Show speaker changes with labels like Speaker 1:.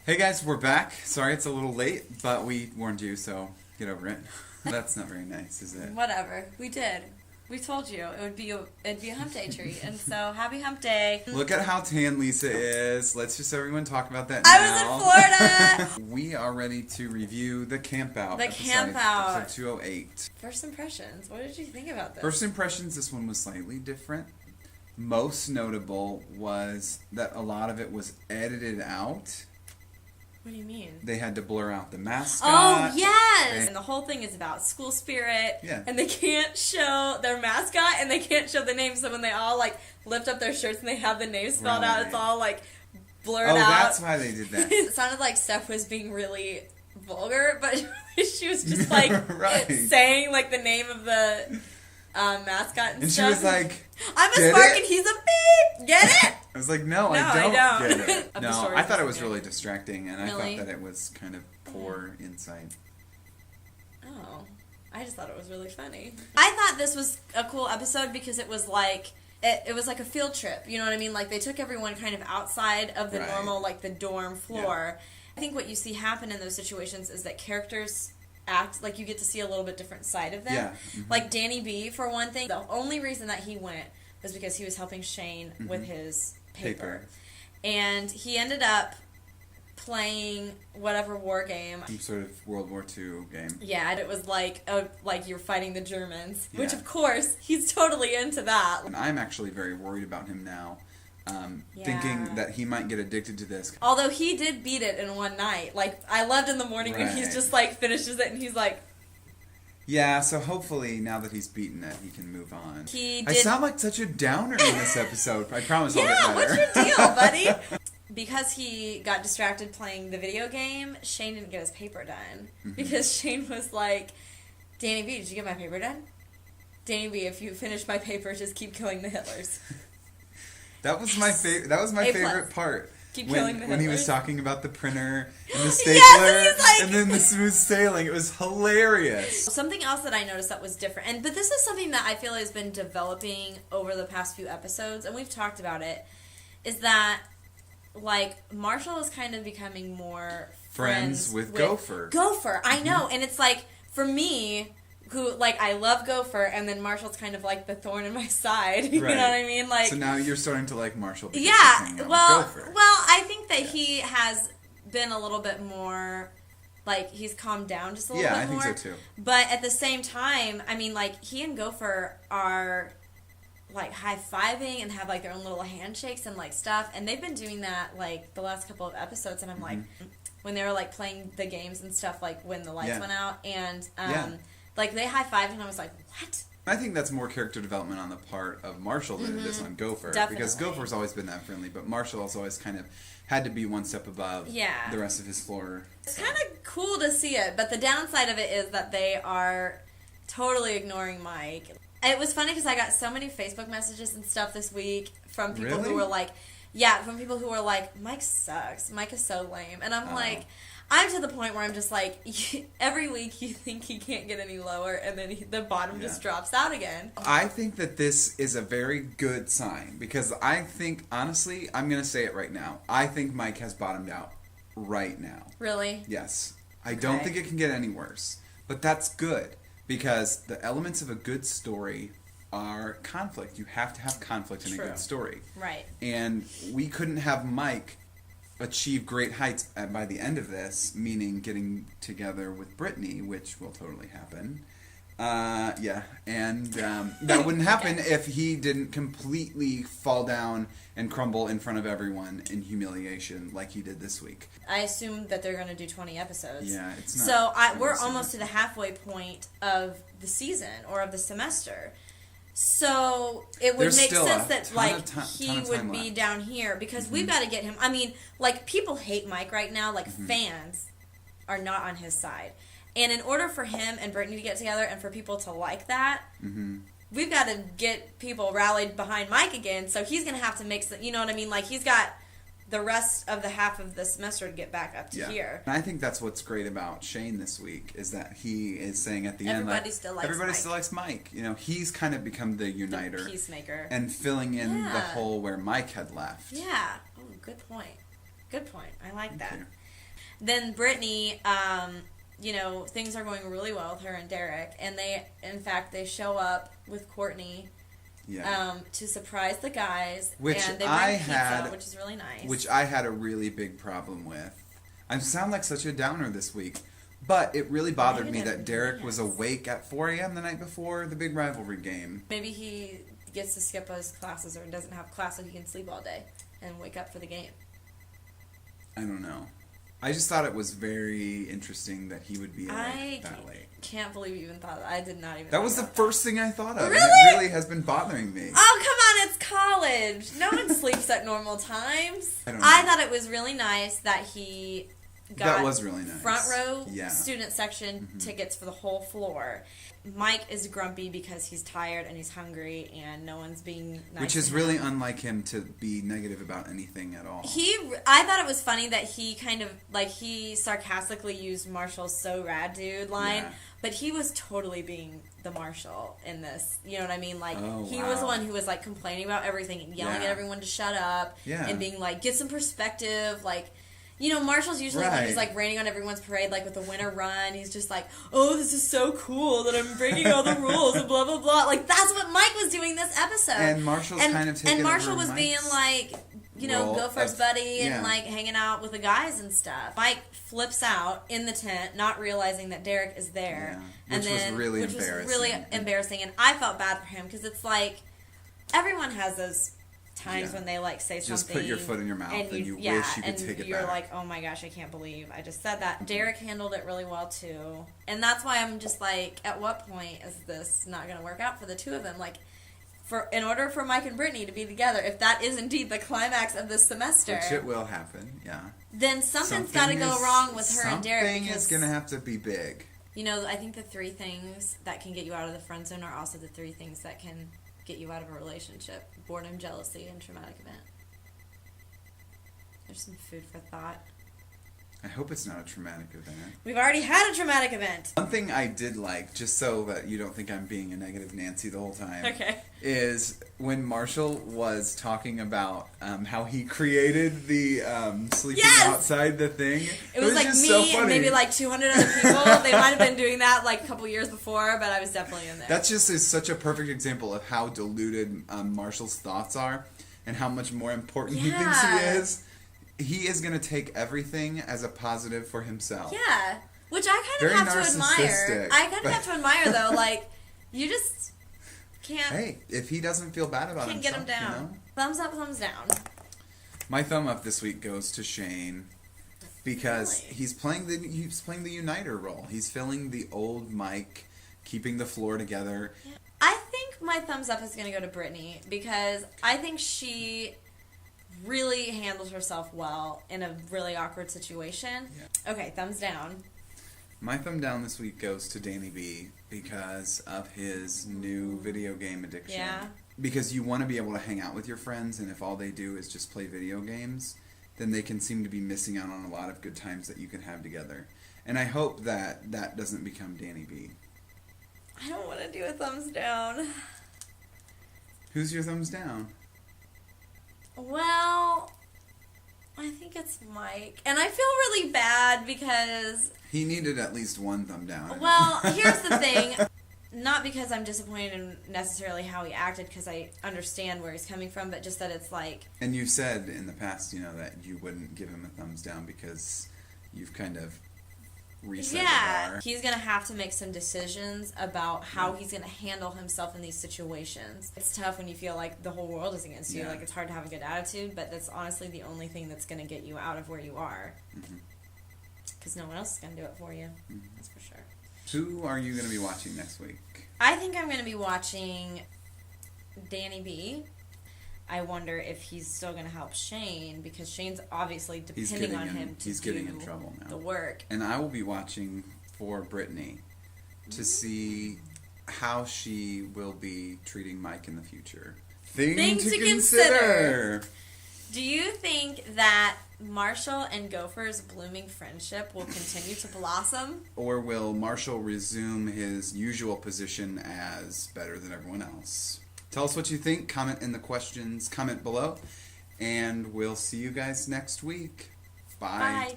Speaker 1: Hey guys, we're back. Sorry it's a little late, but we warned you, so get over it. That's not very nice, is it?
Speaker 2: Whatever. We did. We told you it'd be a hump day treat, and so happy hump day.
Speaker 1: Look at how tan Lisa is. Let's just everyone talk about that
Speaker 2: I
Speaker 1: now.
Speaker 2: was in Florida.
Speaker 1: We are ready to review the Camp Out.
Speaker 2: Episode
Speaker 1: 208.
Speaker 2: First impressions. What did you think about this?
Speaker 1: First impressions, this one was slightly different. Most notable was that a lot of it was edited out.
Speaker 2: What do you mean?
Speaker 1: They had to blur out the mascot.
Speaker 2: Oh, yes! And the whole thing is about school spirit.
Speaker 1: Yeah.
Speaker 2: And they can't show their mascot, and they can't show the name, so when they all, lift up their shirts and they have the name spelled out, it's all, blurred out.
Speaker 1: Oh, that's why they did that.
Speaker 2: It sounded like Steph was being really vulgar, but she was just,
Speaker 1: right.
Speaker 2: saying, the name of the mascot and stuff.
Speaker 1: And she was like,
Speaker 2: I'm a Spark and he's a beep! Get it?
Speaker 1: I was like, no, I don't get it. No, I thought it was really distracting, and I thought that it was kind of poor insight.
Speaker 2: Oh, I just thought it was really funny. I thought this was a cool episode because it was it was like a field trip, you know what I mean? They took everyone kind of outside of the normal, the dorm floor. Yeah. I think what you see happen in those situations is that characters act like you get to see a little bit different side of them.
Speaker 1: Yeah. Mm-hmm.
Speaker 2: Like Danny B, for one thing, the only reason that he went was because he was helping Shane with his paper. And he ended up playing whatever war game.
Speaker 1: Some sort of World War II game.
Speaker 2: Yeah, and it was like you're fighting the Germans, which of course, he's totally into that.
Speaker 1: And I'm actually very worried about him now. Thinking that he might get addicted to this.
Speaker 2: Although he did beat it in one night. I loved in the morning when he's just finishes it and he's like...
Speaker 1: Yeah, so hopefully now that he's beaten it, he can move on.
Speaker 2: I
Speaker 1: sound like such a downer in this episode. I promise I'll get better.
Speaker 2: Yeah, what's your deal, buddy? Because he got distracted playing the video game, Shane didn't get his paper done. Because Shane was like, Danny B, did you get my paper done? Danny B, if you finish my paper, just keep killing the Hitlers.
Speaker 1: That was my favorite. That was my favorite part.
Speaker 2: Keep killing the Hitlers.
Speaker 1: When he was talking about the printer and the stapler and then the smooth sailing. It was hilarious.
Speaker 2: Something else that I noticed that was different, but this is something that I feel has been developing over the past few episodes, and we've talked about it, is that Marshall is kind of becoming more friends with Gopher. Gopher, I know, and it's for me, who, I love Gopher, and then Marshall's kind of the thorn in my side. You know what I mean?
Speaker 1: So now you're starting to like Marshall because
Speaker 2: Gopher. Well, I think that he has been a little bit more, he's calmed down just a little bit more.
Speaker 1: Yeah, I think so too.
Speaker 2: But at the same time, I mean, he and Gopher are, high-fiving and have, their own little handshakes and, stuff, and they've been doing that, the last couple of episodes, and I'm when they were, playing the games and stuff, when the lights went out, and, they high-fived, and I was like, what?
Speaker 1: I think that's more character development on the part of Marshall than it is on Gopher.
Speaker 2: Definitely.
Speaker 1: Because Gopher's always been that friendly, but Marshall has always kind of had to be one step above the rest of his floor.
Speaker 2: It's kind of cool to see it, but the downside of it is that they are totally ignoring Mike. It was funny because I got so many Facebook messages and stuff this week from people who were from people who were Mike sucks. Mike is so lame. And I'm I'm to the point where I'm just every week you think he can't get any lower, and then the bottom just drops out again.
Speaker 1: I think that this is a very good sign, because I think, honestly, I'm going to say it right now, I think Mike has bottomed out right now.
Speaker 2: Really?
Speaker 1: Yes. I don't think it can get any worse. But that's good, because the elements of a good story are conflict. You have to have conflict in a good story.
Speaker 2: Right. And
Speaker 1: we couldn't have Mike achieve great heights by the end of this, meaning getting together with Brittany, which will totally happen. And that wouldn't happen if he didn't completely fall down and crumble in front of everyone in humiliation like he did this week.
Speaker 2: I assume that they're going to do 20 episodes.
Speaker 1: Yeah, it's not.
Speaker 2: So we're almost to the halfway point of the season or of the semester. So it would make sense that he would be down here because we've got to get him. I mean, people hate Mike right now. Fans are not on his side, and in order for him and Brittany to get together and for people to like that, we've got to get people rallied behind Mike again. So he's going to have to make some. You know what I mean? He's got the rest of the half of the semester to get back up to here.
Speaker 1: And I think that's what's great about Shane this week is that he is saying at the end,
Speaker 2: everybody still likes
Speaker 1: Mike. You know, he's kind of become the uniter,
Speaker 2: the peacemaker,
Speaker 1: and filling in the hole where Mike had left.
Speaker 2: Yeah. Oh, good point. Good point. I like that. Then Brittany, things are going really well with her and Derek, and they show up with Courtney.
Speaker 1: Yeah.
Speaker 2: To surprise the guys,
Speaker 1: which
Speaker 2: and they bring pizza, which is really nice.
Speaker 1: Which I had a really big problem with. I sound like such a downer this week, but it really bothered me that Derek was awake at 4 a.m. the night before the big rivalry game.
Speaker 2: Maybe he gets to skip his classes or doesn't have class so he can sleep all day and wake up for the game.
Speaker 1: I don't know. I just thought it was very interesting that he would be awake that late.
Speaker 2: I can't believe you even thought that. I did not even
Speaker 1: That was the first thing I thought of.
Speaker 2: Really?
Speaker 1: And it really has been bothering me.
Speaker 2: Oh, come on. It's college. No one sleeps at normal times. I thought it was really nice that he got
Speaker 1: that was really nice.
Speaker 2: Front row student section tickets for the whole floor. Mike is grumpy because he's tired and he's hungry and no one's being nice.
Speaker 1: Which is really unlike him to be negative about anything at all.
Speaker 2: I thought it was funny that he kind of, he sarcastically used Marshall's "so rad dude" line, but he was totally being the Marshall in this. You know what I mean? He was the one who was, complaining about everything and yelling at everyone to shut up and being get some perspective, Marshall's usually when he's raining on everyone's parade, with the winter run. He's just oh, this is so cool that I'm breaking all the rules and blah blah blah. That's what Mike was doing this episode.
Speaker 1: And Marshall's kind of taking
Speaker 2: and Marshall was
Speaker 1: Mike's
Speaker 2: being Gopher's buddy and hanging out with the guys and stuff. Mike flips out in the tent, not realizing that Derek is there,
Speaker 1: which was really
Speaker 2: embarrassing. And I felt bad for him because it's everyone has those times when they say something.
Speaker 1: Just put your foot in your mouth and you wish you could take it back.
Speaker 2: You're oh my gosh, I can't believe I just said that. Derek handled it really well too. And that's why I'm just at what point is this not going to work out for the two of them? In order for Mike and Brittany to be together, if that is indeed the climax of this semester.
Speaker 1: Which it will happen, yeah.
Speaker 2: Then something's got to go wrong with her and Derek.
Speaker 1: Something is going to have to be big.
Speaker 2: I think the 3 things that can get you out of the friend zone are also the 3 things that can get you out of a relationship: boredom, jealousy, and traumatic event. There's some food for thought.
Speaker 1: I hope it's not a traumatic event.
Speaker 2: We've already had a traumatic event.
Speaker 1: One thing I did like, just so that you don't think I'm being a negative Nancy the whole time, is when Marshall was talking about how he created the sleeping outside the thing.
Speaker 2: It was me
Speaker 1: so
Speaker 2: and maybe 200 other people. They might have been doing that a couple years before, but I was definitely in there.
Speaker 1: That just is such a perfect example of how diluted Marshall's thoughts are and how much more important he thinks he is. He is going to take everything as a positive for himself.
Speaker 2: Yeah. Which I kind of have to admire. I kind of have to admire, though. You just can't...
Speaker 1: Hey, if he doesn't feel bad about himself,
Speaker 2: can't get him down. Thumbs up, thumbs down.
Speaker 1: My thumb up this week goes to Shane because he's playing the uniter role. He's filling the old Mike, keeping the floor together.
Speaker 2: Yeah. I think my thumbs up is going to go to Brittany because I think she really handles herself well in a really awkward situation. Yeah. Okay, thumbs down.
Speaker 1: My thumb down this week goes to Danny B because of his new video game addiction.
Speaker 2: Yeah.
Speaker 1: Because you want to be able to hang out with your friends, and if all they do is just play video games, then they can seem to be missing out on a lot of good times that you can have together. And I hope that that doesn't become Danny B.
Speaker 2: I don't want to do a thumbs down.
Speaker 1: Who's your thumbs down?
Speaker 2: Well, I think it's Mike. And I feel really bad because...
Speaker 1: He needed at least one thumb down.
Speaker 2: Well, here's the thing. Not because I'm disappointed in necessarily how he acted, because I understand where he's coming from, but just that it's
Speaker 1: And you've said in the past, that you wouldn't give him a thumbs down because you've kind of reset the bar.
Speaker 2: He's going to have to make some decisions about how he's going to handle himself in these situations. It's tough when you feel like the whole world is against you. It's hard to have a good attitude, but that's honestly the only thing that's going to get you out of where you are. Because no one else is going to do it for you. That's for sure.
Speaker 1: Who are you going to be watching next week?
Speaker 2: I think I'm going to be watching Danny B. I wonder if he's still going to help Shane, because Shane's obviously depending on him to
Speaker 1: he's getting in trouble now.
Speaker 2: The work.
Speaker 1: And I will be watching for Brittany to see how she will be treating Mike in the future. Thing to consider.
Speaker 2: Do you think that Marshall and Gopher's blooming friendship will continue to blossom?
Speaker 1: Or will Marshall resume his usual position as better than everyone else? Tell us what you think. Comment in the questions. Comment below. And we'll see you guys next week. Bye.
Speaker 2: Bye.